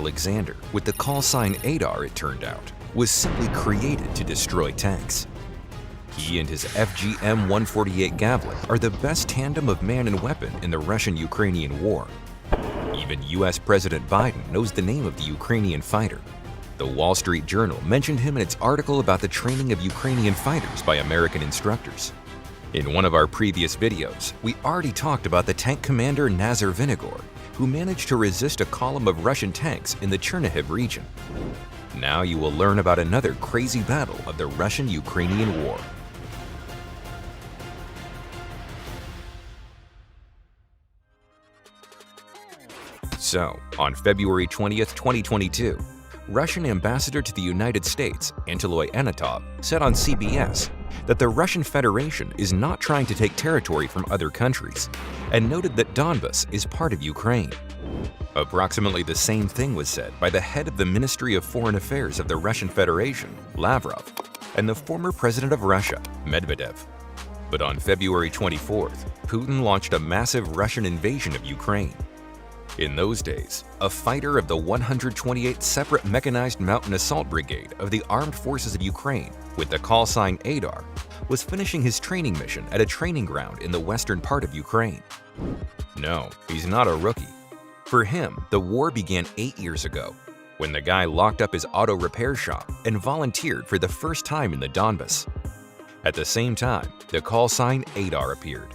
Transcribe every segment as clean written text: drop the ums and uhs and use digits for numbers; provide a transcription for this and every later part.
Alexander, with the call sign Aidar it turned out, was simply created to destroy tanks. He and his FGM-148 Javelin are the best tandem of man and weapon in the Russian-Ukrainian war. Even US President Biden knows the name of the Ukrainian fighter. The Wall Street Journal mentioned him in its article about the training of Ukrainian fighters by American instructors. In one of our previous videos, we already talked about the tank commander Nazar Vinogor, who managed to resist a column of Russian tanks in the Chernihiv region. Now you will learn about another crazy battle of the Russian-Ukrainian war. So, on February 20th, 2022, Russian ambassador to the United States, Anatoly Anatov, said on CBS that the Russian Federation is not trying to take territory from other countries, and noted that Donbas is part of Ukraine. Approximately the same thing was said by the head of the Ministry of Foreign Affairs of the Russian Federation, Lavrov, and the former president of Russia, Medvedev. But on February 24th, Putin launched a massive Russian invasion of Ukraine. In those days, a fighter of the 128th Separate Mechanized Mountain Assault Brigade of the Armed Forces of Ukraine, with the call sign Aidar, was finishing his training mission at a training ground in the western part of Ukraine. No, he's not a rookie. For him, the war began 8 years ago, when the guy locked up his auto repair shop and volunteered for the first time in the Donbas. At the same time, the call sign Aidar appeared.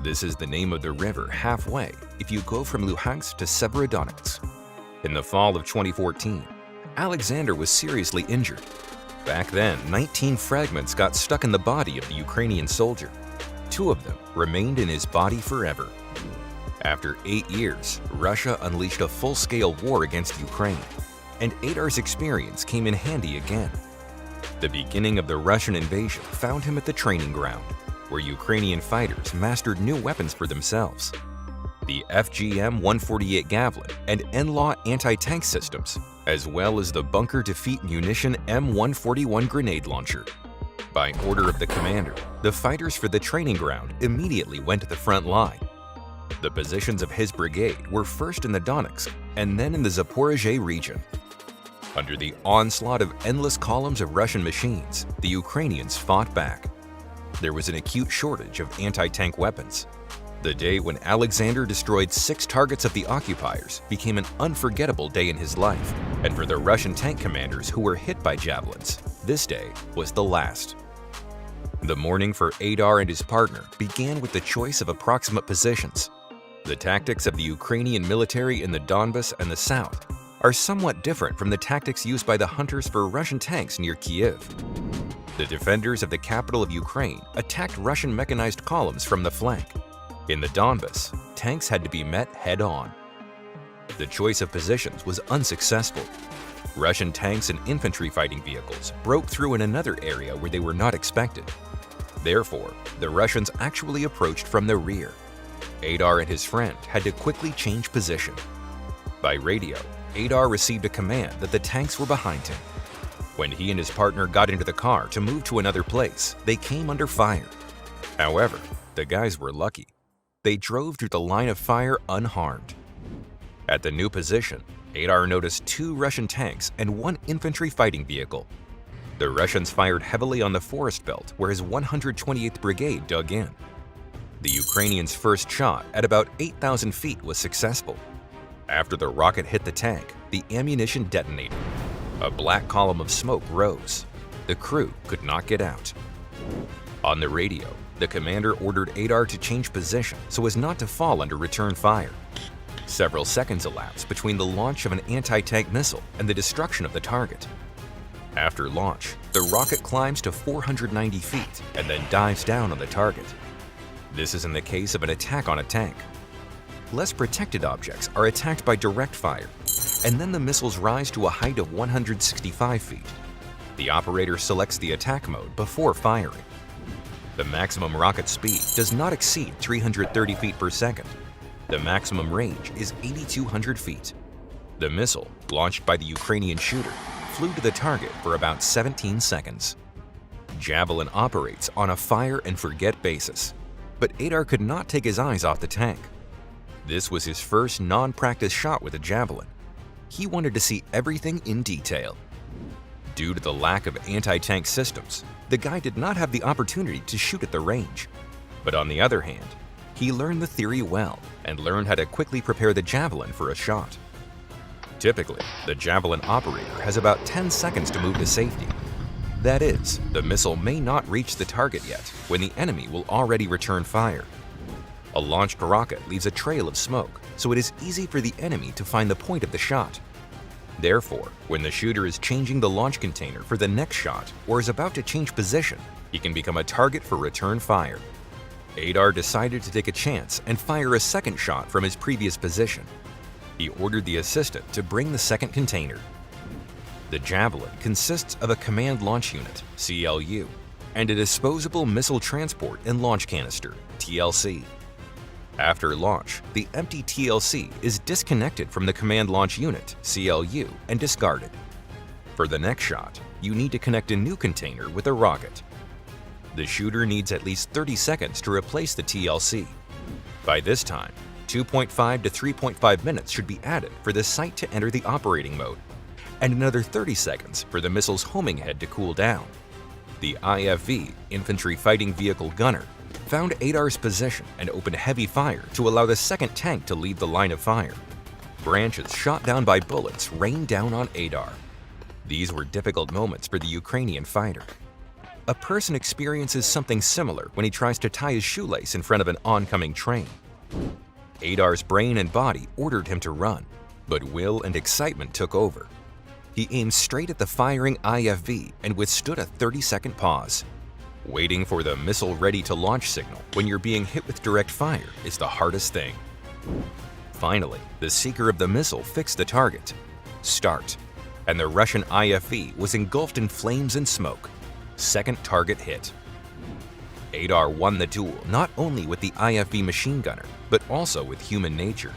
This is the name of the river halfway if you go from Luhansk to Severodonetsk. In the fall of 2014, Alexander was seriously injured. Back then, 19 fragments got stuck in the body of the Ukrainian soldier. 2 of them remained in his body forever. After 8 years, Russia unleashed a full-scale war against Ukraine, and Aidar's experience came in handy again. The beginning of the Russian invasion found him at the training ground, where Ukrainian fighters mastered new weapons for themselves. The FGM-148 Javelin and NLAW anti-tank systems, as well as the bunker defeat munition M141 grenade launcher. By order of the commander, the fighters for the training ground immediately went to the front line. The positions of his brigade were first in the Donetsk and then in the Zaporizhzhia region. Under the onslaught of endless columns of Russian machines, the Ukrainians fought back. There was an acute shortage of anti-tank weapons. The day when Alexander destroyed 6 targets of the occupiers became an unforgettable day in his life, and for the Russian tank commanders who were hit by javelins, this day was the last. The morning for Aidar and his partner began with the choice of approximate positions. The tactics of the Ukrainian military in the Donbas and the south are somewhat different from the tactics used by the hunters for Russian tanks near Kiev. The defenders of the capital of Ukraine attacked Russian mechanized columns from the flank. In the Donbas, tanks had to be met head-on. The choice of positions was unsuccessful. Russian tanks and infantry fighting vehicles broke through in another area where they were not expected. Therefore, the Russians actually approached from the rear. Aidar and his friend had to quickly change position. By radio, Aidar received a command that the tanks were behind him. When he and his partner got into the car to move to another place, they came under fire. However, the guys were lucky. They drove through the line of fire unharmed. At the new position, Aidar noticed 2 Russian tanks and 1 infantry fighting vehicle. The Russians fired heavily on the forest belt where his 128th Brigade dug in. The Ukrainians' first shot at about 8,000 feet was successful. After the rocket hit the tank, the ammunition detonated. A black column of smoke rose. The crew could not get out. On the radio, the commander ordered Aidar to change position so as not to fall under return fire. Several seconds elapsed between the launch of an anti-tank missile and the destruction of the target. After launch, the rocket climbs to 490 feet and then dives down on the target. This is in the case of an attack on a tank. Less protected objects are attacked by direct fire, and then the missiles rise to a height of 165 feet. The operator selects the attack mode before firing. The maximum rocket speed does not exceed 330 feet per second. The maximum range is 8,200 feet. The missile, launched by the Ukrainian shooter, flew to the target for about 17 seconds. Javelin operates on a fire-and-forget basis, but Aidar could not take his eyes off the tank. This was his first non-practice shot with a Javelin. he wanted to see everything in detail. Due to the lack of anti-tank systems, the guy did not have the opportunity to shoot at the range. But on the other hand, he learned the theory well and learned how to quickly prepare the Javelin for a shot. Typically, the Javelin operator has about 10 seconds to move to safety. That is, the missile may not reach the target yet when the enemy will already return fire. A launched rocket leaves a trail of smoke, so it is easy for the enemy to find the point of the shot. Therefore, when the shooter is changing the launch container for the next shot or is about to change position, he can become a target for return fire. Aidar decided to take a chance and fire a second shot from his previous position. He ordered the assistant to bring the second container. The Javelin consists of a Command Launch Unit, CLU, and a Disposable Missile Transport and Launch Canister, TLC. After launch, the empty TLC is disconnected from the Command Launch Unit, CLU, and discarded. For the next shot, you need to connect a new container with a rocket. The shooter needs at least 30 seconds to replace the TLC. By this time, 2.5 to 3.5 minutes should be added for the sight to enter the operating mode, and another 30 seconds for the missile's homing head to cool down. The IFV, Infantry Fighting Vehicle Gunner, found Aidar's position and opened heavy fire to allow the second tank to leave the line of fire. Branches shot down by bullets rained down on Aidar. These were difficult moments for the Ukrainian fighter. A person experiences something similar when he tries to tie his shoelace in front of an oncoming train. Aidar's brain and body ordered him to run, but will and excitement took over. He aimed straight at the firing IFV and withstood a 30-second pause. Waiting for the missile-ready-to-launch signal when you're being hit with direct fire is the hardest thing. Finally, the seeker of the missile fixed the target. Start. And the Russian IFV was engulfed in flames and smoke. Second target hit. Aidar won the duel not only with the IFV machine gunner, but also with human nature.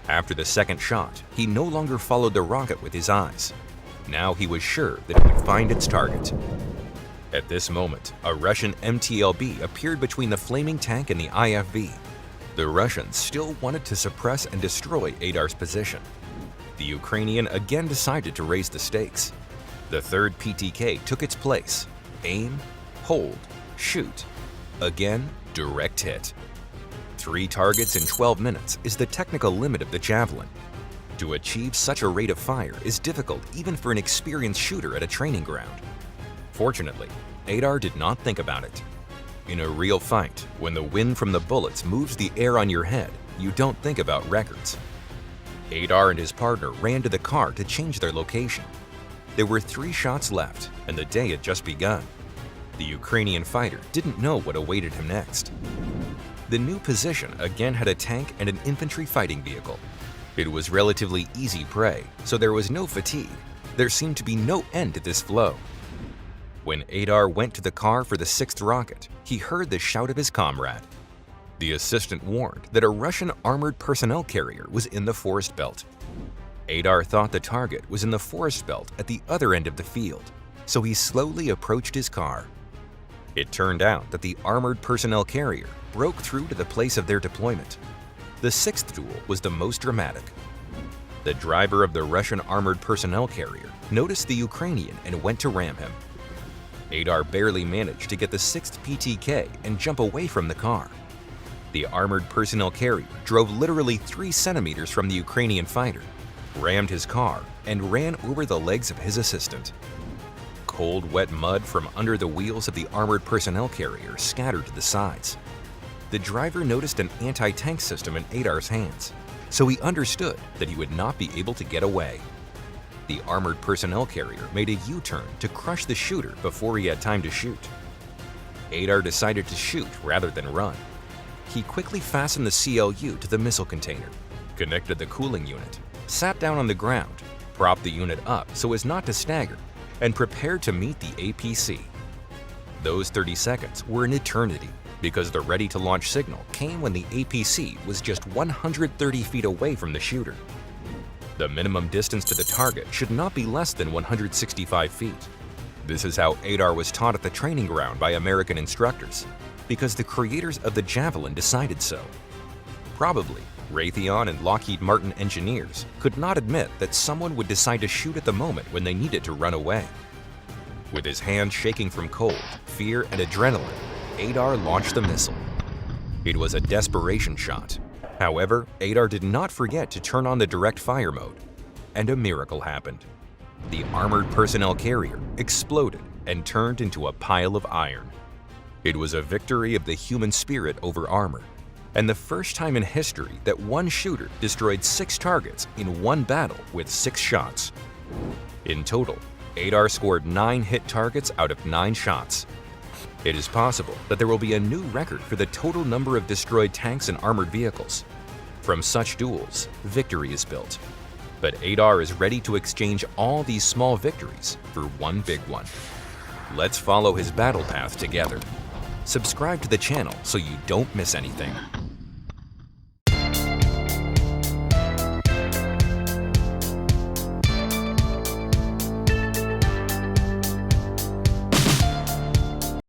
After the second shot, he no longer followed the rocket with his eyes. Now he was sure that he would find its target. At this moment, a Russian MTLB appeared between the flaming tank and the IFV. The Russians still wanted to suppress and destroy Aidar's position. The Ukrainian again decided to raise the stakes. The third PTK took its place. Aim, hold, shoot. Again, direct hit. 3 targets in 12 minutes is the technical limit of the Javelin. To achieve such a rate of fire is difficult even for an experienced shooter at a training ground. Fortunately, Aidar did not think about it. In a real fight, when the wind from the bullets moves the air on your head, you don't think about records. Aidar and his partner ran to the car to change their location. There were 3 shots left, and the day had just begun. The Ukrainian fighter didn't know what awaited him next. The new position again had a tank and an infantry fighting vehicle. It was relatively easy prey, so there was no fatigue. There seemed to be no end to this flow. When Aidar went to the car for the 6th rocket, he heard the shout of his comrade. The assistant warned that a Russian armored personnel carrier was in the forest belt. Aidar thought the target was in the forest belt at the other end of the field, so he slowly approached his car. It turned out that the armored personnel carrier broke through to the place of their deployment. The 6th duel was the most dramatic. The driver of the Russian armored personnel carrier noticed the Ukrainian and went to ram him. Aidar barely managed to get the 6th PTK and jump away from the car. The armored personnel carrier drove literally 3 centimeters from the Ukrainian fighter, rammed his car, and ran over the legs of his assistant. Cold, wet mud from under the wheels of the armored personnel carrier scattered to the sides. The driver noticed an anti-tank system in Aidar's hands, so he understood that he would not be able to get away. The armored personnel carrier made a U-turn to crush the shooter before he had time to shoot. Aidar decided to shoot rather than run. He quickly fastened the CLU to the missile container, connected the cooling unit, sat down on the ground, propped the unit up so as not to stagger, and prepared to meet the APC. Those 30 seconds were an eternity because the ready-to-launch signal came when the APC was just 130 feet away from the shooter. The minimum distance to the target should not be less than 165 feet. This is how Aidar was taught at the training ground by American instructors, because the creators of the Javelin decided so. Probably, Raytheon and Lockheed Martin engineers could not admit that someone would decide to shoot at the moment when they needed to run away. With his hands shaking from cold, fear, and adrenaline, Aidar launched the missile. It was a desperation shot. However, Aidar did not forget to turn on the direct fire mode, and a miracle happened. The armored personnel carrier exploded and turned into a pile of iron. It was a victory of the human spirit over armor, and the first time in history that one shooter destroyed 6 targets in one battle with 6 shots. In total, Aidar scored 9 hit targets out of 9 shots. It is possible that there will be a new record for the total number of destroyed tanks and armored vehicles. From such duels, victory is built. But Aidar is ready to exchange all these small victories for one big one. Let's follow his battle path together. Subscribe to the channel so you don't miss anything.